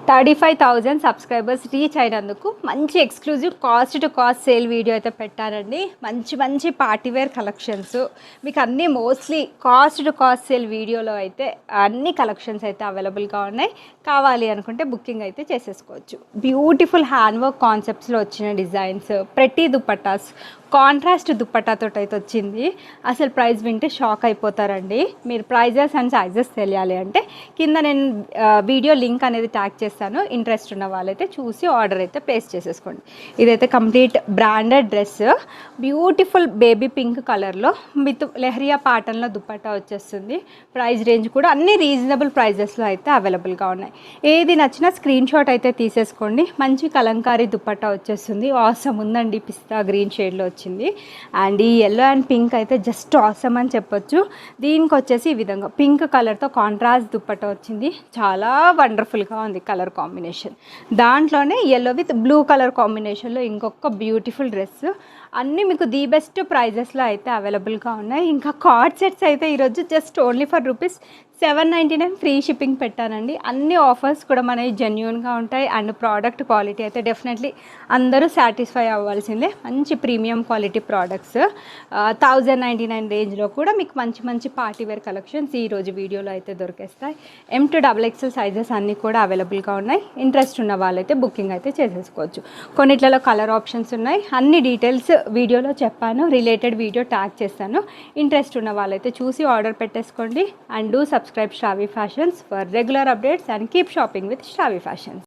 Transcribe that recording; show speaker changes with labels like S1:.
S1: 35,000 subscribers reach అయినందుకు మంచి exclusive cost to cost sale video అయితే పెట్టానండి. మంచి పార్టీవేర్ కలెక్షన్స్ మీకు అన్నీ mostly cost to cost sale వీడియోలో అయితే అన్ని కలెక్షన్స్ అయితే అవైలబుల్గా ఉన్నాయి. కావాలి అనుకుంటే బుకింగ్ అయితే చేసేసుకోవచ్చు. బ్యూటిఫుల్ హ్యాండ్ వర్క్ కాన్సెప్ట్స్లో వచ్చిన డిజైన్స్, ప్రతి దుపట్టాస్, కాంట్రాస్ట్ దుపట్టాతో అయితే వచ్చింది. అసలు ప్రైస్ వింటే షాక్ అయిపోతారండి. మీరు ప్రైజెస్ అండ్ సైజెస్ తెలియాలి అంటే కింద నేను వీడియో లింక్ అనేది ట్యాగ్ చేస్తాను. ఇంట్రెస్ట్ ఉన్న వాళ్ళైతే చూసి ఆర్డర్ అయితే ప్లేస్ చేసేసుకోండి. ఇదైతే complete branded dress, beautiful baby pink కలర్లో విత్ లెహరియా ప్యాటర్న్లో దుపట్టా వచ్చేస్తుంది. ప్రైస్ రేంజ్ కూడా అన్ని రీజనబుల్ ప్రైజెస్లో అయితే అవైలబుల్గా ఉన్నాయి. ఏది నచ్చినా స్క్రీన్ షాట్ అయితే తీసేసుకోండి. మంచి కలంకారీ దుపట్టా వచ్చేస్తుంది. ఆసమ్ ఉందండి, పిస్తా గ్రీన్ షేడ్లో వచ్చింది. అండ్ ఈ ఎల్లో అండ్ పింక్ అయితే జస్ట్ ఆసమ్ అని చెప్పొచ్చు. దీనికి వచ్చేసి ఈ విధంగా పింక్ కలర్తో కాంట్రాస్ట్ దుపట్టా వచ్చింది. చాలా వండర్ఫుల్గా ఉంది కలర్ కాంబినేషన్. దాంట్లోనే ఎల్లో విత్ బ్లూ కలర్ కాంబినేషన్లో ఇంకొక బ్యూటిఫుల్ డ్రెస్. అన్నీ మీకు ది బెస్ట్ ప్రైజెస్లో అయితే అవైలబుల్గా ఉన్నాయి. ఇంకా కార్డ్ సెట్స్ అయితే ఈరోజు just only for ₹799 free shipping పెట్టానండి. అన్ని ఆఫర్స్ కూడా మనకి జెన్యూన్గా ఉంటాయి. అండ్ ప్రోడక్ట్ క్వాలిటీ అయితే డెఫినెట్లీ అందరూ సాటిస్ఫై అవ్వాల్సిందే. మంచి ప్రీమియం క్వాలిటీ ప్రోడక్ట్స్ 1099 రేంజ్లో కూడా మీకు మంచి పార్టీవేర్ కలెక్షన్స్ ఈరోజు వీడియోలో అయితే దొరికేస్తాయి. M to XXL సైజెస్ అన్నీ కూడా అవైలబుల్గా ఉన్నాయి. ఇంట్రెస్ట్ ఉన్న వాళ్ళైతే బుకింగ్ అయితే చేసేసుకోవచ్చు. కొన్నిట్లలో కలర్ ఆప్షన్స్ ఉన్నాయి. అన్ని డీటెయిల్స్ వీడియోలో చెప్పాను. రిలేటెడ్ వీడియో ట్యాగ్ చేస్తాను. ఇంట్రెస్ట్ ఉన్న వాళ్ళైతే చూసి ఆర్డర్ పెట్టేసుకోండి. And do subscribe Shravi Fashions for regular updates and keep shopping with Shravi Fashions.